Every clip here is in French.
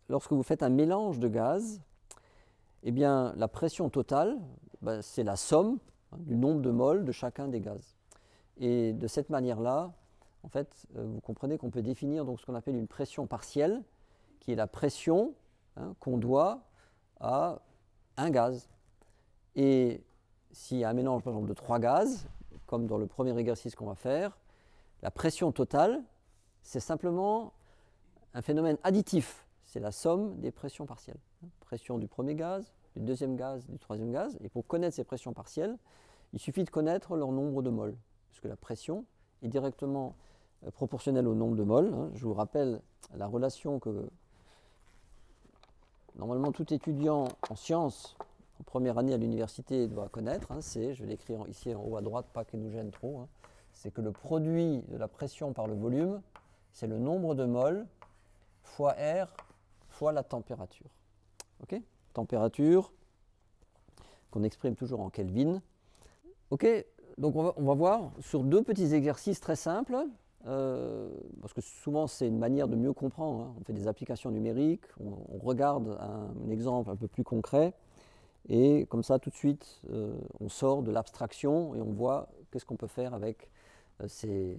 lorsque vous faites un mélange de gaz, eh bien, la pression totale, ben, c'est la somme du nombre de moles de chacun des gaz. Et de cette manière-là, en fait, vous comprenez qu'on peut définir donc, ce qu'on appelle une pression partielle, qui est la pression qu'on doit à un gaz. Et s'il y a un mélange, par exemple, de 3 gaz, comme dans le premier exercice qu'on va faire, la pression totale, c'est simplement un phénomène additif. C'est la somme des pressions partielles. Pression du premier gaz, du deuxième gaz, du troisième gaz. Et pour connaître ces pressions partielles, il suffit de connaître leur nombre de moles. Parce que la pression est directement proportionnelle au nombre de moles. Je vous rappelle la relation que normalement tout étudiant en sciences en première année à l'université doit connaître. C'est, je vais l'écrire ici en haut à droite, pas qu'il nous gêne trop, c'est que le produit de la pression par le volume, c'est le nombre de moles fois R fois la température. Ok ? Température, qu'on exprime toujours en Kelvin. Ok, donc on va voir sur 2 petits exercices très simples, parce que souvent c'est une manière de mieux comprendre. On fait des applications numériques, on regarde un exemple un peu plus concret, et comme ça tout de suite on sort de l'abstraction et on voit qu'est-ce qu'on peut faire avec ces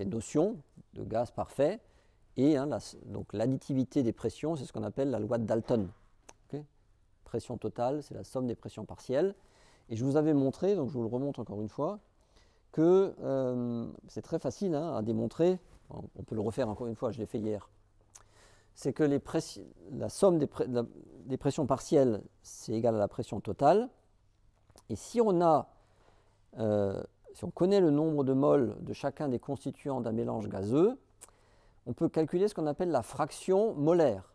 notions de gaz parfait. Et donc l'additivité des pressions, c'est ce qu'on appelle la loi de Dalton. Okay, pression totale, c'est la somme des pressions partielles. Et je vous avais montré, donc je vous le remontre encore une fois, que c'est très facile à démontrer. On peut le refaire encore une fois, je l'ai fait hier. C'est que la somme des pressions partielles, c'est égal à la pression totale. Et si on connaît le nombre de moles de chacun des constituants d'un mélange gazeux, on peut calculer ce qu'on appelle la fraction molaire.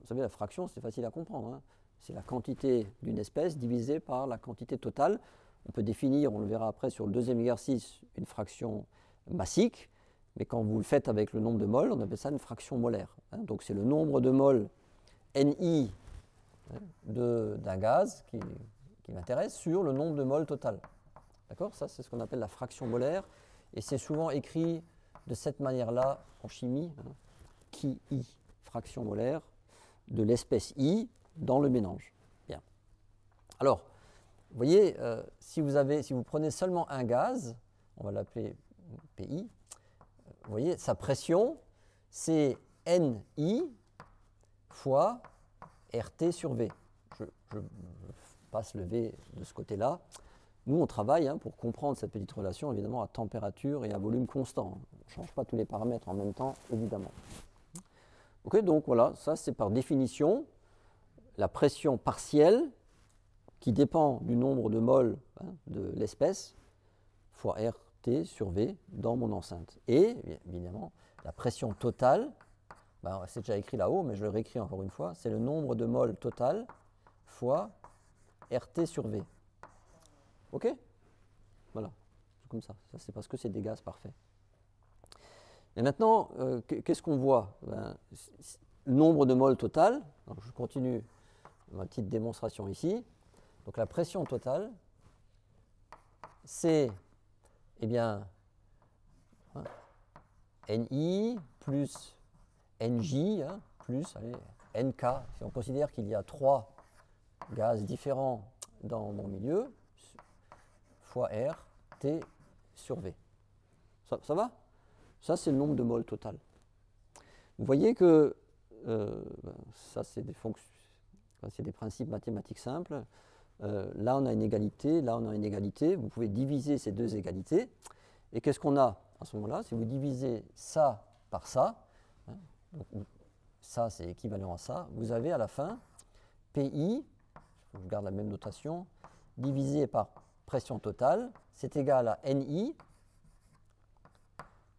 Vous savez, la fraction, c'est facile à comprendre. C'est la quantité d'une espèce divisée par la quantité totale. On peut définir, on le verra après sur le deuxième exercice, une fraction massique. Mais quand vous le faites avec le nombre de moles, on appelle ça une fraction molaire. Donc c'est le nombre de moles Ni d'un gaz qui m'intéresse sur le nombre de moles total. D'accord ? Ça, c'est ce qu'on appelle la fraction molaire. Et c'est souvent écrit de cette manière-là en chimie, qui I, fraction molaire, de l'espèce I dans le mélange. Bien. Alors, vous voyez, si vous prenez seulement un gaz, on va l'appeler PI, vous voyez, sa pression, c'est NI fois RT sur V. Je passe le V de ce côté-là. Nous, on travaille pour comprendre cette petite relation, évidemment, à température et à volume constant. On ne change pas tous les paramètres en même temps, évidemment. Ok, donc voilà, ça c'est par définition la pression partielle qui dépend du nombre de moles de l'espèce fois RT sur V dans mon enceinte. Et, évidemment, la pression totale, c'est déjà écrit là-haut, mais je le réécris encore une fois, c'est le nombre de moles total fois RT sur V. Ok ? Voilà, c'est comme ça. Ça, c'est parce que c'est des gaz parfaits. Et maintenant, qu'est-ce qu'on voit ? Le nombre de moles total. Alors, je continue ma petite démonstration ici. Donc la pression totale, c'est, Ni plus Nj plus Nk. Si on considère qu'il y a 3 gaz différents dans mon milieu, fois R, T sur V. Ça va ? Ça, c'est le nombre de moles total. Vous voyez que ça, c'est des principes mathématiques simples. Là, on a une égalité, là, on a une égalité. Vous pouvez diviser ces 2 égalités. Et qu'est-ce qu'on a à ce moment-là ? Si vous divisez ça par ça, donc ça, c'est équivalent à ça, vous avez à la fin PI, je garde la même notation, divisé par pression totale, c'est égal à Ni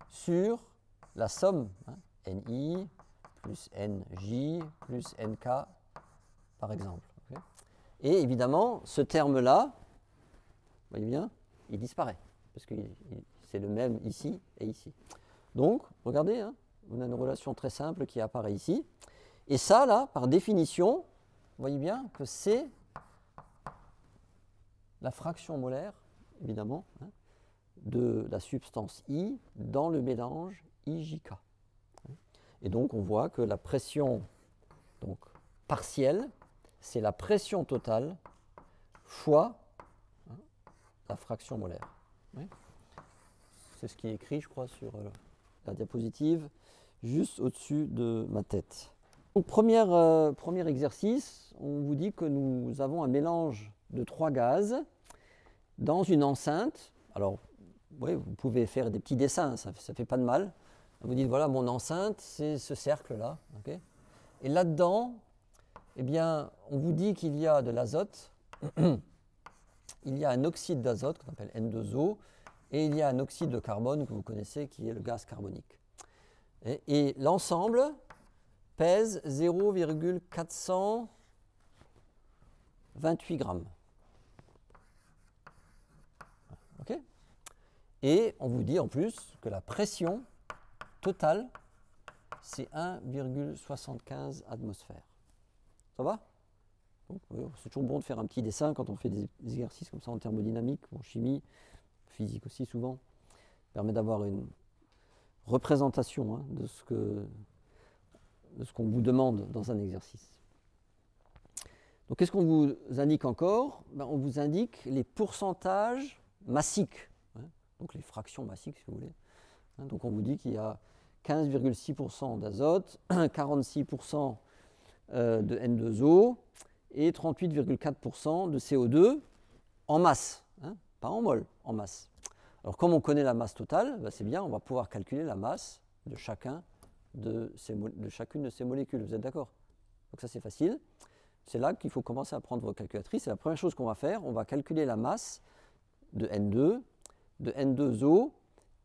sur la somme, Ni plus Nj plus Nk, par exemple. Okay. Et évidemment, ce terme-là, vous voyez bien, il disparaît, parce que c'est le même ici et ici. Donc, regardez, on a une relation très simple qui apparaît ici. Et ça, là, par définition, vous voyez bien que c'est la fraction molaire, évidemment, de la substance I dans le mélange IJK. Et donc on voit que la pression donc, partielle, c'est la pression totale fois la fraction molaire. Oui. C'est ce qui est écrit, je crois, sur la diapositive, juste au-dessus de ma tête. Donc, premier exercice, on vous dit que nous avons un mélange de 3 gaz dans une enceinte. Alors, oui, vous pouvez faire des petits dessins, ça ne fait pas de mal. Vous dites, voilà, mon enceinte, c'est ce cercle-là. Okay, et là-dedans, eh bien, on vous dit qu'il y a de l'azote, il y a un oxyde d'azote qu'on appelle N2O, et il y a un oxyde de carbone que vous connaissez qui est le gaz carbonique. Et l'ensemble pèse 0,428 grammes. Okay, et on vous dit en plus que la pression totale, c'est 1,75 atmosphères. Ça va? C'est toujours bon de faire un petit dessin quand on fait des exercices comme ça en thermodynamique, en chimie, physique aussi souvent. Ça permet d'avoir une représentation de ce qu'on vous demande dans un exercice. Donc qu'est-ce qu'on vous indique encore? On vous indique les pourcentages massiques, donc les fractions massiques si vous voulez. Donc on vous dit qu'il y a 15,6% d'azote, 46% de N2O et 38,4% de CO2 en masse, pas en mol, en masse. Alors comme on connaît la masse totale, c'est bien, on va pouvoir calculer la masse de chacune de ces molécules, vous êtes d'accord? Donc ça c'est facile. C'est là qu'il faut commencer à prendre vos calculatrices. C'est la première chose qu'on va faire, on va calculer la masse de N2, de N2O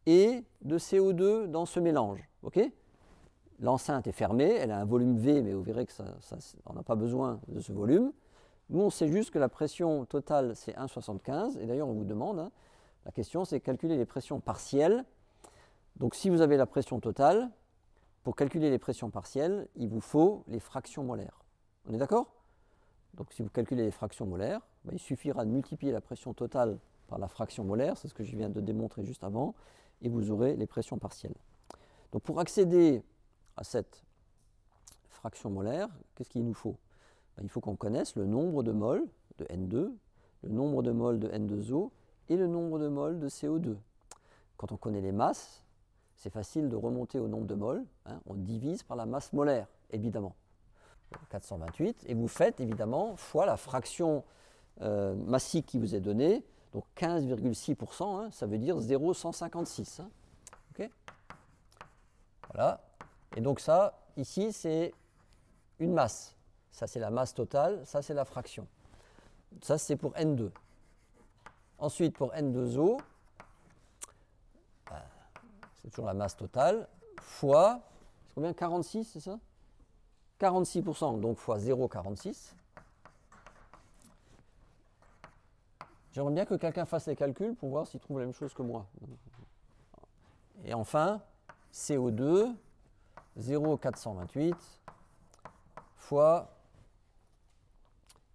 et de CO2 dans ce mélange. Okay, l'enceinte est fermée, elle a un volume V, mais vous verrez que on n'a pas besoin de ce volume. Nous, on sait juste que la pression totale, c'est 1,75. Et d'ailleurs, on vous demande, la question, c'est calculer les pressions partielles. Donc, si vous avez la pression totale, pour calculer les pressions partielles, il vous faut les fractions molaires. On est d'accord? Donc, si vous calculez les fractions molaires, il suffira de multiplier la pression totale par la fraction molaire, c'est ce que je viens de démontrer juste avant, et vous aurez les pressions partielles. Donc pour accéder à cette fraction molaire, qu'est-ce qu'il nous faut? Il faut qu'on connaisse le nombre de moles de N2, le nombre de moles de N2O et le nombre de moles de CO2. Quand on connaît les masses, c'est facile de remonter au nombre de moles. On divise par la masse molaire, évidemment. 428, et vous faites évidemment fois la fraction massique qui vous est donnée, donc 15,6%, ça veut dire 0,156. Okay, voilà. Et donc ça, ici, c'est une masse. Ça, c'est la masse totale, ça, c'est la fraction. Ça, c'est pour N2. Ensuite, pour N2O, c'est toujours la masse totale, fois, c'est combien? 46, c'est ça? 46%, donc fois 0,46. J'aimerais bien que quelqu'un fasse les calculs pour voir s'il trouve la même chose que moi. Et enfin, CO2, 0,428 fois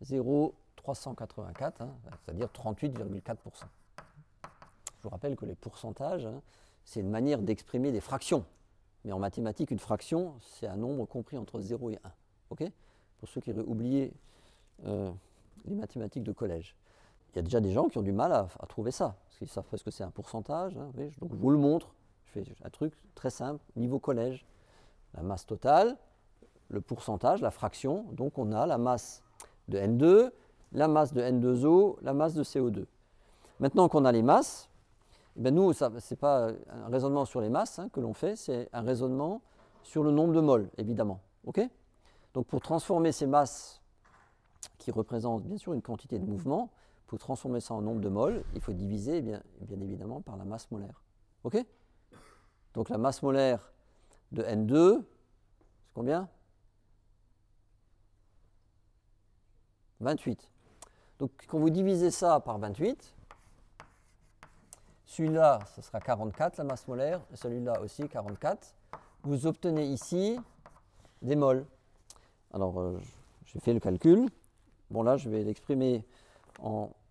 0,384, c'est-à-dire 38,4%. Je vous rappelle que les pourcentages, c'est une manière d'exprimer des fractions. Mais en mathématiques, une fraction, c'est un nombre compris entre 0 et 1. Okay, pour ceux qui auraient oublié les mathématiques de collège. Il y a déjà des gens qui ont du mal à trouver ça, parce qu'ils savent ce que c'est un pourcentage. Donc je vous le montre, je fais un truc très simple, niveau collège. La masse totale, le pourcentage, la fraction, donc on a la masse de N2, la masse de N2O, la masse de CO2. Maintenant qu'on a les masses, nous, ce n'est pas un raisonnement sur les masses que l'on fait, c'est un raisonnement sur le nombre de moles, évidemment. Okay, donc pour transformer ces masses, qui représentent bien sûr une quantité de mouvement, pour transformer ça en nombre de moles, il faut diviser bien évidemment par la masse molaire. Okay, donc la masse molaire de N2, c'est combien? 28. Donc quand vous divisez ça par 28, celui-là, ce sera 44, la masse molaire, et celui-là aussi 44. Vous obtenez ici des moles. Alors, j'ai fait le calcul. Bon, là, je vais l'exprimer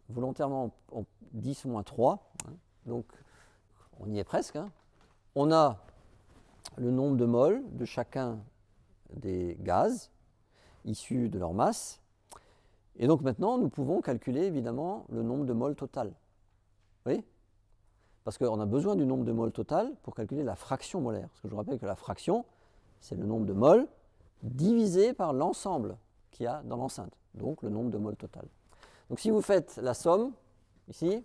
volontairement en 10 moins 3. Donc, on y est presque. On a le nombre de moles de chacun des gaz. issus de leur masse. Et donc maintenant, nous pouvons calculer évidemment le nombre de moles total. Vous voyez? Parce qu'on a besoin du nombre de moles total pour calculer la fraction molaire. Parce que je vous rappelle que la fraction, c'est le nombre de moles divisé par l'ensemble qu'il y a dans l'enceinte, donc le nombre de moles total. Donc si vous faites la somme, ici,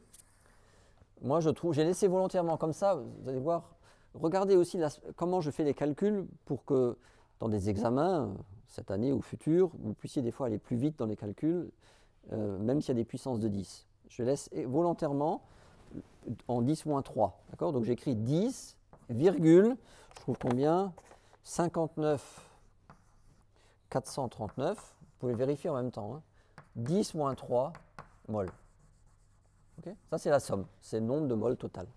moi je trouve, j'ai laissé volontairement comme ça, vous allez voir, regardez aussi comment je fais les calculs pour que dans des examens, cette année ou futur, vous puissiez des fois aller plus vite dans les calculs, même s'il y a des puissances de 10. Je laisse volontairement en 10 moins 3, d'accord? Donc j'écris 10, virgule, je trouve combien? 59 439, vous pouvez vérifier en même temps, hein. 10 moins 3 moles. Okay, ça c'est la somme, c'est le nombre de moles total.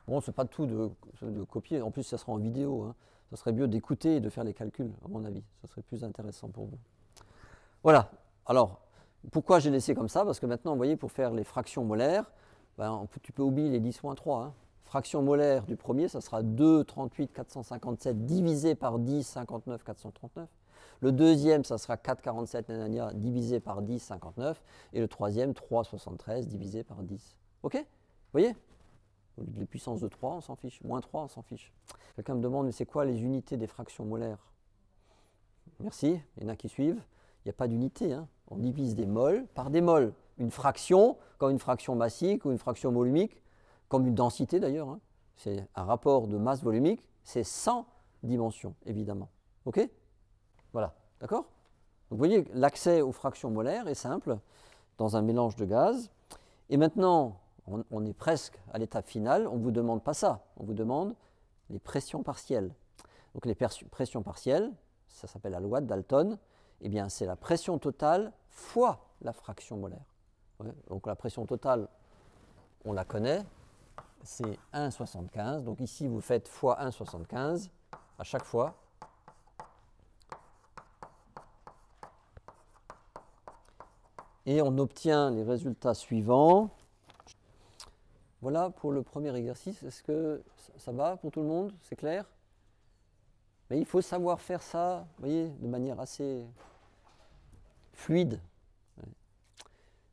Bon, c'est pas tout de copier, en plus ça sera en vidéo, hein. Ça serait mieux d'écouter et de faire les calculs, à mon avis, ça serait plus intéressant pour vous. Voilà, alors, pourquoi j'ai laissé comme ça? Parce que maintenant, vous voyez, pour faire les fractions molaires, ben, tu peux oublier les 10 moins 3, hein. Fraction molaire du premier, ça sera 2, 38, 457 divisé par 10, 59, 439. Le deuxième, ça sera 4, 47, nanana, divisé par 10, 59. Et le troisième, 3, 73 divisé par 10. OK? Vous voyez? Les puissances de 3, on s'en fiche. Moins 3, on s'en fiche. Quelqu'un me demande, mais c'est quoi les unités des fractions molaires? Merci, il y en a qui suivent. Il n'y a pas d'unité, hein. On divise des moles par des moles. Une fraction, comme une fraction massique ou une fraction volumique, comme une densité d'ailleurs, hein. C'est un rapport de masse volumique, c'est sans dimension, évidemment. OK? Voilà, d'accord? Donc vous voyez, l'accès aux fractions molaires est simple dans un mélange de gaz. Et maintenant, on est presque à l'étape finale, on ne vous demande pas ça, on vous demande les pressions partielles. Donc les pressions partielles, ça s'appelle la loi de Dalton, eh bien c'est la pression totale fois la fraction molaire. Ouais, donc la pression totale, on la connaît, c'est 1,75. Donc ici, vous faites fois 1,75 à chaque fois. Et on obtient les résultats suivants. Voilà pour le premier exercice. Est-ce que ça va pour tout le monde? C'est clair? Mais il faut savoir faire ça, vous voyez, de manière assez fluide.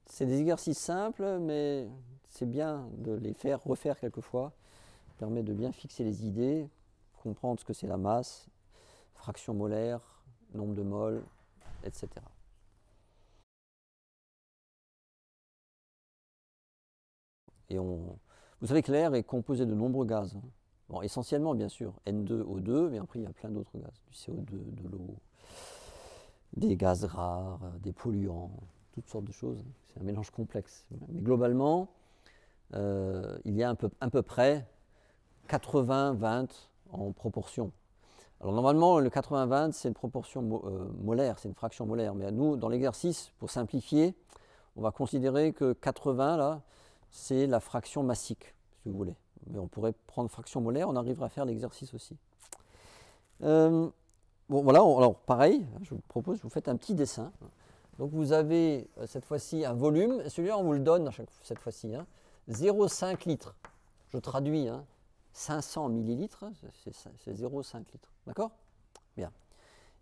C'est des exercices simples, mais c'est bien de les faire refaire quelquefois. Ça permet de bien fixer les idées, comprendre ce que c'est la masse, fraction molaire, nombre de moles, etc. Et vous savez que l'air est composé de nombreux gaz. Bon, essentiellement, bien sûr, N2O2, mais après il y a plein d'autres gaz, du CO2, de l'eau, des gaz rares, des polluants, toutes sortes de choses. C'est un mélange complexe. Mais globalement, il y a à peu près 80-20 en proportion. Alors normalement, le 80-20, c'est une proportion molaire, c'est une fraction molaire. Mais à nous, dans l'exercice, pour simplifier, on va considérer que 80, là, c'est la fraction massique, si vous voulez. Mais on pourrait prendre fraction molaire, on arrivera à faire l'exercice aussi. Bon, voilà, alors pareil, je vous propose, vous faites un petit dessin. Donc vous avez cette fois-ci un volume, celui-là on vous le donne cette fois-ci, hein, 0,5 litres. Je traduis, hein, 500 millilitres, c'est 0,5 litres. D'accord? Bien.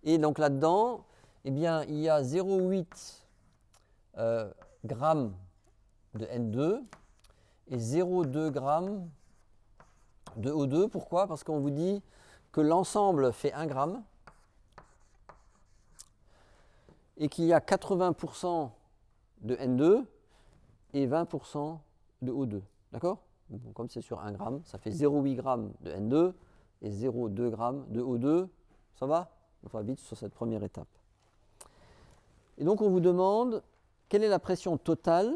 Et donc là-dedans, eh bien, il y a 0,8 grammes de N2 et 0,2 grammes de O2. Pourquoi? Parce qu'on vous dit que l'ensemble fait 1 gramme et qu'il y a 80% de N2 et 20% de O2. D'accord? Bon, comme c'est sur 1 gramme, ça fait 0,8 grammes de N2 et 0,2 grammes de O2. Ça va? On va vite sur cette première étape. Et donc on vous demande quelle est la pression totale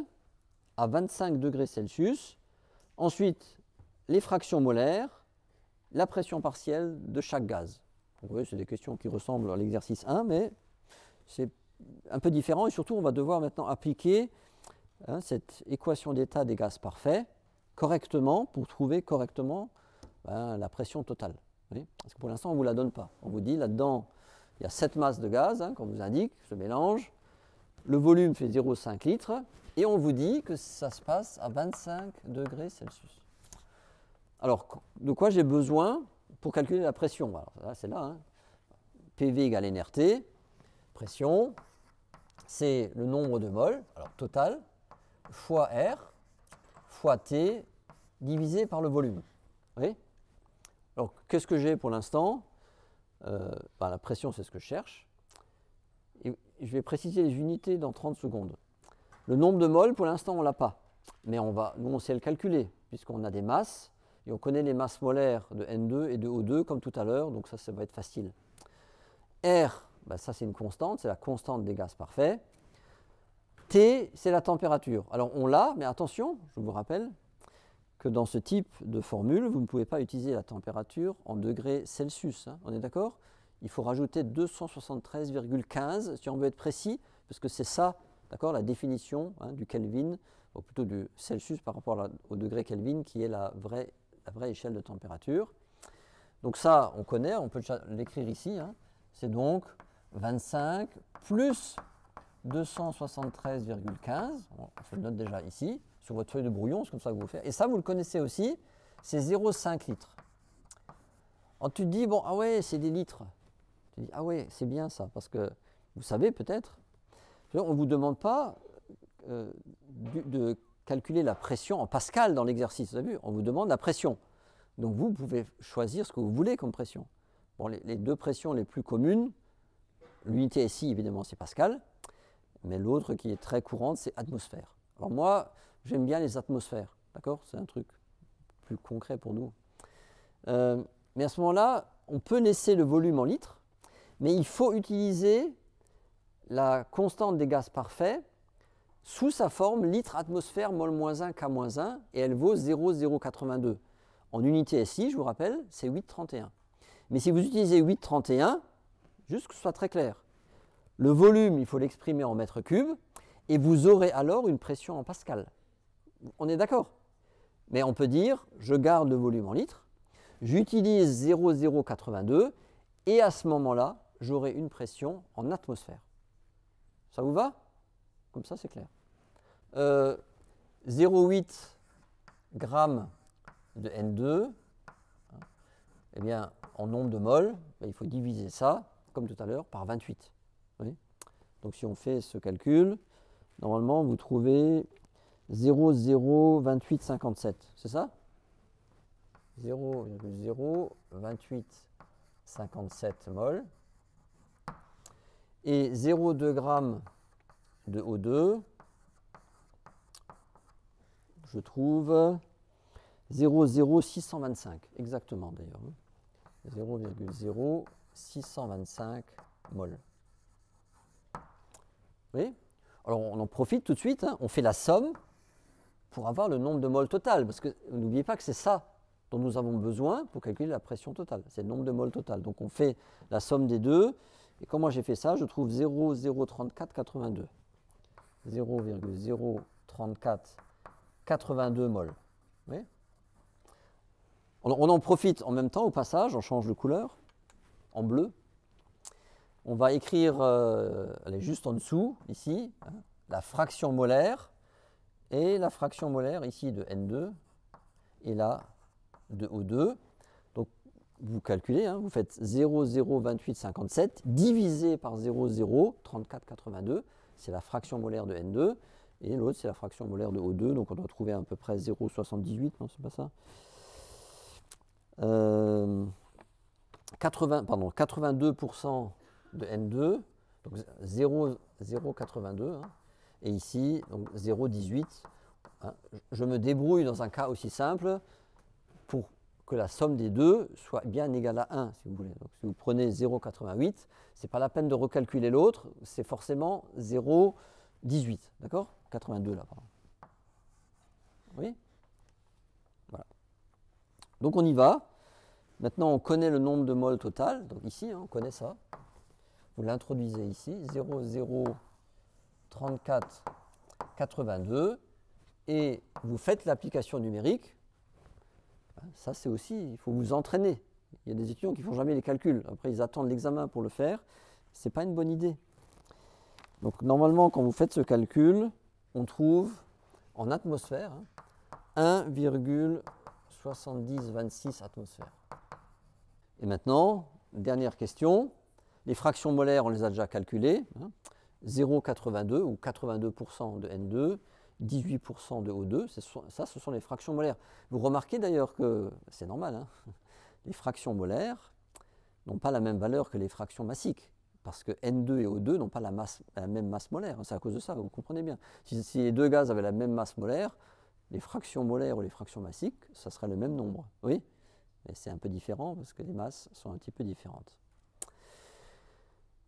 à 25 degrés Celsius. Ensuite, les fractions molaires, la pression partielle de chaque gaz. Donc, vous voyez, c'est des questions qui ressemblent à l'exercice 1, mais c'est un peu différent. Et surtout, on va devoir maintenant appliquer, hein, cette équation d'état des gaz parfaits correctement pour trouver correctement, ben, la pression totale. Vous voyez, parce que pour l'instant, on ne vous la donne pas. On vous dit là-dedans, il y a 7 masses de gaz, hein, qu'on vous indique, ce mélange. Le volume fait 0,5 litres. Et on vous dit que ça se passe à 25 degrés Celsius. Alors, de quoi j'ai besoin pour calculer la pression? Alors, là, c'est là, hein. PV égale nRT, pression, c'est le nombre de moles, alors total, fois R, fois T, divisé par le volume. Oui. Alors, qu'est-ce que j'ai pour l'instant? La pression, c'est ce que je cherche. Et je vais préciser les unités dans 30 secondes. Le nombre de moles, pour l'instant, on ne l'a pas. Mais nous, on sait le calculer, puisqu'on a des masses, et on connaît les masses molaires de N2 et de O2, comme tout à l'heure, donc ça va être facile. R, ça c'est une constante, c'est la constante des gaz parfaits. T, c'est la température. Alors on l'a, mais attention, je vous rappelle que dans ce type de formule, vous ne pouvez pas utiliser la température en degrés Celsius. Hein, on est d'accord? Il faut rajouter 273,15 si on veut être précis, parce que c'est ça, d'accord, la définition du Kelvin, ou plutôt du Celsius par rapport au degré Kelvin, qui est la vraie échelle de température. Donc ça, on connaît, on peut l'écrire ici. Hein. C'est donc 25 plus 273,15. On se le note déjà ici, sur votre feuille de brouillon, c'est comme ça que vous faites. Et ça, vous le connaissez aussi, c'est 0,5 litres. Alors tu te dis, bon, ah ouais, c'est des litres. Tu dis, ah ouais, c'est bien ça, parce que vous savez peut-être, on ne vous demande pas de calculer la pression en pascal dans l'exercice, vous avez vu, on vous demande la pression. Donc vous pouvez choisir ce que vous voulez comme pression. Bon, les deux pressions les plus communes, l'unité SI évidemment c'est pascal, mais l'autre qui est très courante c'est atmosphère. Alors moi j'aime bien les atmosphères, d'accord? C'est un truc plus concret pour nous. Mais à ce moment-là, on peut laisser le volume en litres, mais il faut utiliser la constante des gaz parfaits sous sa forme litre atmosphère mol-1 K-1 et elle vaut 0,082. En unité SI, je vous rappelle, c'est 8,31. Mais si vous utilisez 8,31, juste que ce soit très clair, le volume, il faut l'exprimer en mètres cubes et vous aurez alors une pression en pascal. On est d'accord? Mais on peut dire, je garde le volume en litres, j'utilise 0,082 et à ce moment-là, j'aurai une pression en atmosphère. Ça vous va? Comme ça, c'est clair. 0,8 grammes de N2, eh bien, en nombre de moles, il faut diviser ça, comme tout à l'heure, par 28. Oui. Donc si on fait ce calcul, normalement, vous trouvez 0,02857, c'est ça? 0,02857 moles. Et 0,2 grammes de O2, je trouve 0,0625, exactement d'ailleurs. 0,0625 mol. Oui. Alors on en profite tout de suite, hein, on fait la somme pour avoir le nombre de moles total, parce que n'oubliez pas que c'est ça dont nous avons besoin pour calculer la pression totale, c'est le nombre de moles total. Donc on fait la somme des deux, et quand moi j'ai fait ça, je trouve 0,03482. 0,03482 moles. Oui. On en profite en même temps au passage, on change de couleur, en bleu. On va écrire, elle est juste en dessous, ici, hein, la fraction molaire, et la fraction molaire ici de N2, et là de O2. Donc vous calculez, hein, vous faites 0,02857 divisé par 0,03482, c'est la fraction molaire de N2, et l'autre c'est la fraction molaire de O2, donc on doit trouver à peu près 0,78, non c'est pas ça. 82% de N2, donc 0,82, hein, et ici, donc 0,18. Hein. Je me débrouille dans un cas aussi simple pour que la somme des deux soit bien égale à 1, si vous voulez. Donc, si vous prenez 0,88, ce n'est pas la peine de recalculer l'autre, c'est forcément 0,18, d'accord? 82 là, pardon. Oui? Voilà. Donc on y va. Maintenant, on connaît le nombre de moles total. Donc ici, hein, on connaît ça. Vous l'introduisez ici, 0,03482. Et vous faites l'application numérique. Ça, c'est aussi, il faut vous entraîner. Il y a des étudiants qui ne font jamais les calculs. Après, ils attendent l'examen pour le faire. Ce n'est pas une bonne idée. Donc, normalement, quand vous faites ce calcul, on trouve en atmosphère 1,7026 atmosphères. Et maintenant, dernière question, Les fractions molaires, on les a déjà calculées. 0,82 ou 82% de N2, 18% de O2, ça ce sont les fractions molaires. Vous remarquez d'ailleurs que, c'est normal, hein, les fractions molaires n'ont pas la même valeur que les fractions massiques, parce que N2 et O2 n'ont pas la même masse molaire. C'est à cause de ça, vous comprenez bien. Si les deux gaz avaient la même masse molaire, les fractions molaires ou les fractions massiques, ça serait le même nombre. Oui, mais c'est un peu différent parce que les masses sont un petit peu différentes.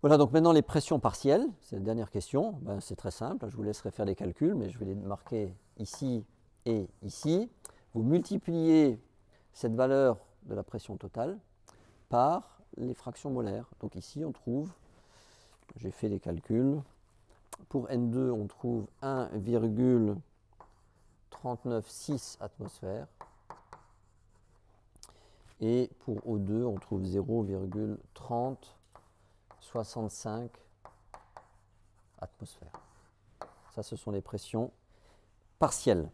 Voilà, donc maintenant les pressions partielles, c'est la dernière question. Ben, c'est très simple, je vous laisserai faire les calculs, mais je vais les marquer ici et ici. Vous multipliez cette valeur de la pression totale par les fractions molaires. Donc ici on trouve, j'ai fait les calculs, pour N2 on trouve 1,396 atmosphères et pour O2 on trouve 0,3065 atmosphères. Ça, ce sont les pressions partielles.